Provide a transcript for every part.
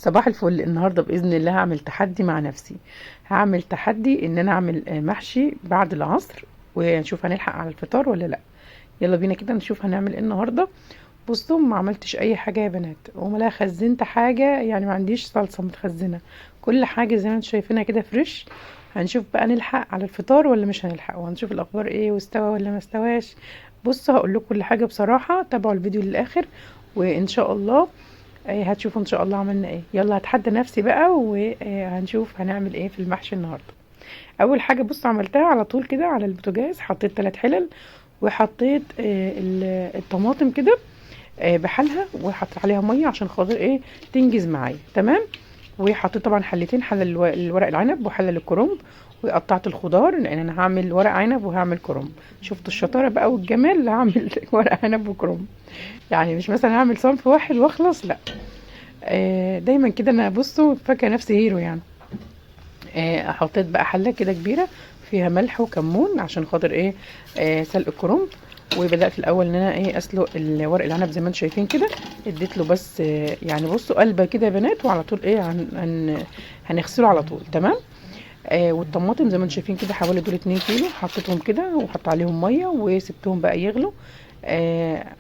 صباح الفل. النهارده باذن الله هعمل تحدي مع نفسي. هعمل تحدي ان انا اعمل محشي بعد العصر، ونشوف هنلحق على الفطار ولا لا. يلا بينا كده نشوف هنعمل ايه النهارده. بصوا، ما عملتش اي حاجه يا بنات، ولا خزنت حاجه، يعني ما عنديش صلصه متخزنه. كل حاجه زي ما انتم شايفينها كده فريش. هنشوف بقى نلحق على الفطار ولا مش هنلحق، وهنشوف الاخبار ايه، واستوى ولا ما استواش. بصوا، هقول لكم كل حاجه بصراحه. تابعوا الفيديو للاخر وان شاء الله هتشوفوا ان شاء الله عملنا ايه. يلا هتحدى نفسي بقى وهنشوف هنعمل ايه في المحشي النهارده. اول حاجه بصوا عملتها على طول كده على البوتاجاز، حطيت 3 حلل، وحطيت الطماطم كده بحالها، وحطيت عليها ميه عشان خاطر ايه تنجز معايا. تمام. وحطيت طبعا حلتين، حله الورق العنب وحله للكرنب. وقطعت الخضار لان انا هعمل ورق عنب وهعمل كرنب. شفتوا الشطاره بقى والجمال اللي هعمل ورق عنب وكرنب. يعني مش مثلا هعمل صنف واحد واخلص، لا. دايما كده انا بصوا فاكره نفسي هيرو يعني. حطيت بقى حله كده كبيره فيها ملح وكمون عشان خاطر ايه سلق الكرنب. وبدات الاول ان انا ايه اسلق الورق العنب زي ما انتم شايفين كده. اديت له بس يعني بصوا قلبه كده يا بنات، وعلى طول ايه هنغسله على طول. تمام. والطماطم زي ما انتم شايفين كده حوالي دول 2 كيلو، حطيتهم كده وحط عليهم ميه وسبتهم بقى يغلوا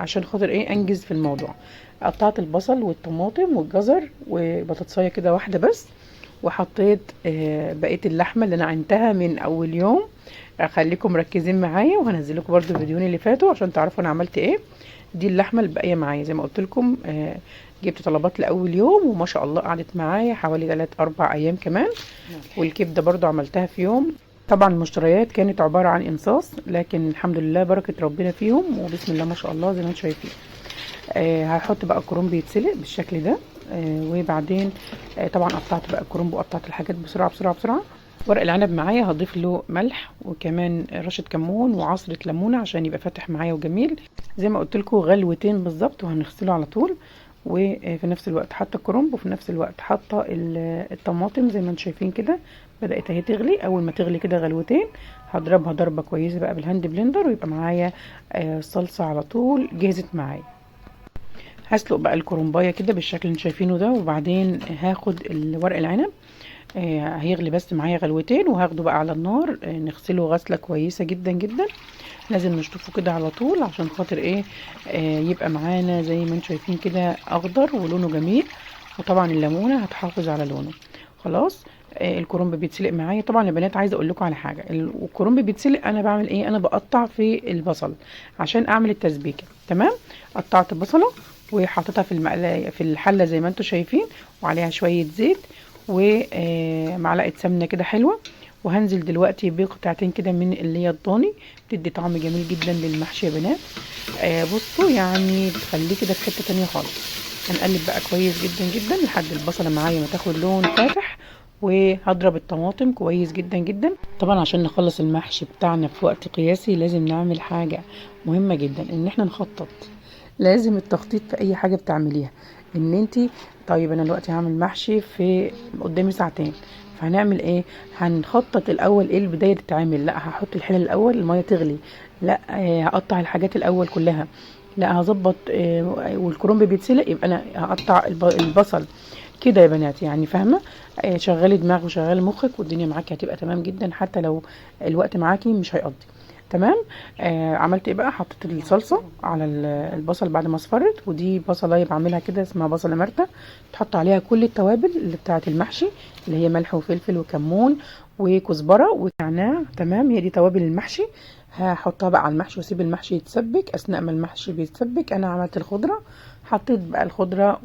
عشان خاطر ايه انجز في الموضوع. قطعت البصل والطماطم والجزر وبطاطسايه كده واحده بس. وحطيت بقيه اللحمه اللي انا عينتها من اول يوم. اخليكم مركزين معايا، وهنزل لكم برده الفيديوهين اللي فاتوا عشان تعرفوا انا عملت ايه. دي اللحمه الباقيه معايا زي ما قلت لكم. جبت طلبات لاول يوم، وما شاء الله قعدت معايا حوالي 3 4 ايام كمان. والكبده برده عملتها في يوم. طبعا المشتريات كانت عباره عن انصاص، لكن الحمد لله بركه ربنا فيهم، وبسم الله ما شاء الله زي ما انتم شايفين. هحط بقى الكرنب يتسلق بالشكل ده. وبعدين طبعا قطعت بقى الكرنب وقطعت الحاجات بسرعه بسرعه بسرعه. ورق العنب معايا هضيف له ملح وكمان رشه كمون وعصره ليمونه عشان يبقى فاتح معايا وجميل. زي ما قلت لكم غلوتين بالظبط وهنغسله على طول. وفي نفس الوقت حاطه الكرنب، وفي نفس الوقت حاطه الطماطم زي ما انتم شايفين كده. بدات اهي تغلي. اول ما تغلي كده غلوتين هضربها ضربه كويسه بقى بالهاند بلندر، ويبقى معايا الصلصه على طول جهزت معايا. هسلق بقى الكرنبايه كده بالشكل اللي انتم شايفينه ده، وبعدين هاخد الورق العنب هيغلي بس معايا غلوتين، وهاخده بقى على النار نغسله غسله كويسه جدا جدا. لازم نشطفه كده على طول عشان خاطر ايه يبقى معانا زي ما انتم شايفين كده اخضر ولونه جميل. وطبعا الليمونه هتحافظ على لونه. خلاص. الكرنب بيتسلق معايا. طبعا يا بنات عايزه اقول لكم على حاجه، الكرنب بيتسلق انا بعمل ايه، انا بقطع في البصل عشان اعمل التسبيكه. تمام. قطعت بصله وحطيتها في المقلايه في الحله زي ما انتم شايفين، وعليها شويه زيت ومعلقه سمنه كده حلوه. وهنزل دلوقتي بقطعتين كده من اللي هي الضاني، بتدي طعم جميل جدا للمحشي يا بنات. بصوا يعني بتخليه كده في حته تانية خالص. هنقلب بقى كويس جدا جدا لحد البصله معايا ما تاخد لون فاتح. وهضرب الطماطم كويس جدا جدا. طبعا عشان نخلص المحشي بتاعنا في وقت قياسي لازم نعمل حاجه مهمه جدا، ان احنا نخطط. لازم التخطيط في اي حاجه بتعمليها. ان انتي طيب انا دلوقتي هعمل محشي في قدامي ساعتين، فهنعمل ايه؟ هنخطط الاول ايه البدايه تتعمل. لا هحط الحله الاول الميه تغلي، لا هقطع الحاجات الاول كلها، لا هظبط والكرنب بيتسلق يبقى انا هقطع البصل كده يا بنات. يعني فاهمه؟ شغلي دماغك وشغلي مخك، والدنيا معاكي هتبقى تمام جدا حتى لو الوقت معاكي مش هيقضي. تمام. عملت ايه بقى؟ حطيت الصلصه على البصل بعد ما اصفرت. ودي بصلايه بعملها كده اسمها بصله مرتة، تحط عليها كل التوابل اللي بتاعه المحشي، اللي هي ملح وفلفل وكمون وكزبره ونعناع. تمام. هي دي توابل المحشي. هحطها بقى على المحشي واسيب المحشي يتسبك. اثناء ما المحشي بيتسبك انا عملت الخضره، حطيت بقى الخضره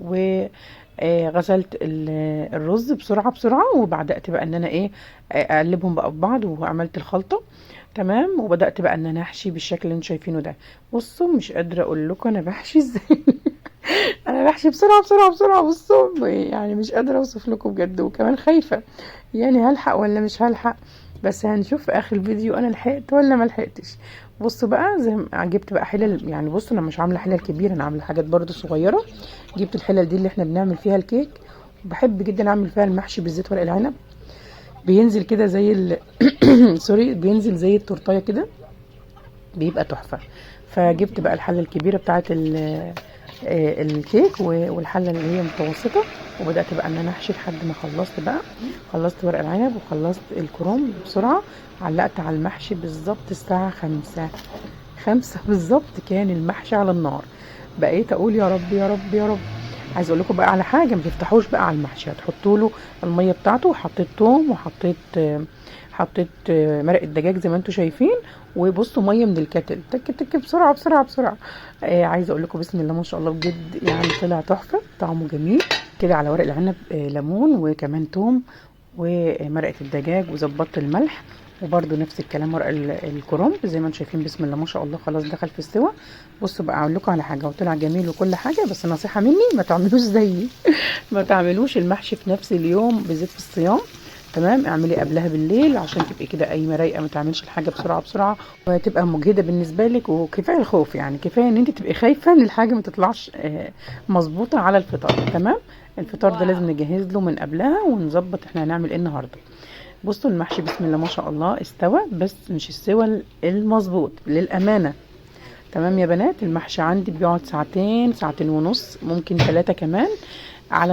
غسلت الرز بسرعه بسرعه، وبدات بقى ان انا ايه اقلبهم بقى ببعض، وعملت الخلطه. تمام. وبدات بقى ان انا احشي بالشكل اللي انتم شايفينه ده. بصوا مش قادره اقول لكم انا بحشي ازاي. انا بحشي بسرعه بسرعه بسرعه. بصوا يعني مش قادره اوصف لكم بجد، وكمان خايفه يعني هلحق ولا مش هلحق. بس هنشوف في اخر الفيديو انا لحقت ولا ما لحقتش. بصوا بقى زي ما جبت بقى حلل، يعني بصوا انا مش عامله حلل كبيره، انا عامله حاجات برده صغيره. جبت الحلل دي اللي احنا بنعمل فيها الكيك، وبحب جدا اعمل فيها المحشي بالذات ورق العنب. بينزل كده زي سوري، بينزل زي التورتايه كده، بيبقى تحفه. فجبت بقى الحله الكبيره بتاعه الكيك والحله اللي هي متوسطه. وبدات بقى ان انا احشي لحد ما خلصت بقى، خلصت ورق العنب وخلصت الكرنب بسرعه. علقت على المحشي بالظبط الساعه 5 بالظبط كان المحشي على النار. بقيت اقول يا رب يا رب يا رب. عايز اقول لكم بقى على حاجه، ما تفتحوش بقى على المحشي، هتحطوا له الميه بتاعته، وحطيت توم وحطيت حطيت مرق الدجاج زي ما انتم شايفين. وبصوا ميه من الكاتل، تك تك بسرعه بسرعه بسرعه. عايزه اقول لكم بسم الله ما شاء الله بجد، يعني طلع تحفه، طعمه جميل كده على ورق العنب. ليمون وكمان توم ومرقه الدجاج، وظبطت الملح. وبرده نفس الكلام ورق الكرنب زي ما انتم شايفين بسم الله ما شاء الله خلاص دخل في السوا. بصوا بقى اقول لكم على حاجه، وطلع جميل وكل حاجه، بس نصيحه مني ما تعملوش زيي ما تعملوش المحشي في نفس اليوم بالذات في الصيام. تمام، اعملي قبلها بالليل عشان تبقي كده قايمه رايقه، ما تعملش الحاجه بسرعه بسرعه وتبقى مجهده بالنسبه لك. وكفايه الخوف، يعني كفايه ان انت تبقي خايفه ان الحاجه ما تطلعش مظبوطه على الفطار. تمام، الفطار ده لازم نجهز له من قبلها ونظبط احنا هنعمل ايه النهارده. بصوا المحشي بسم الله ما شاء الله استوى، بس مش السوى المظبوط للامانه. تمام يا بنات، المحشي عندي بيقعد ساعتين، ساعتين ونص، ممكن 3 كمان على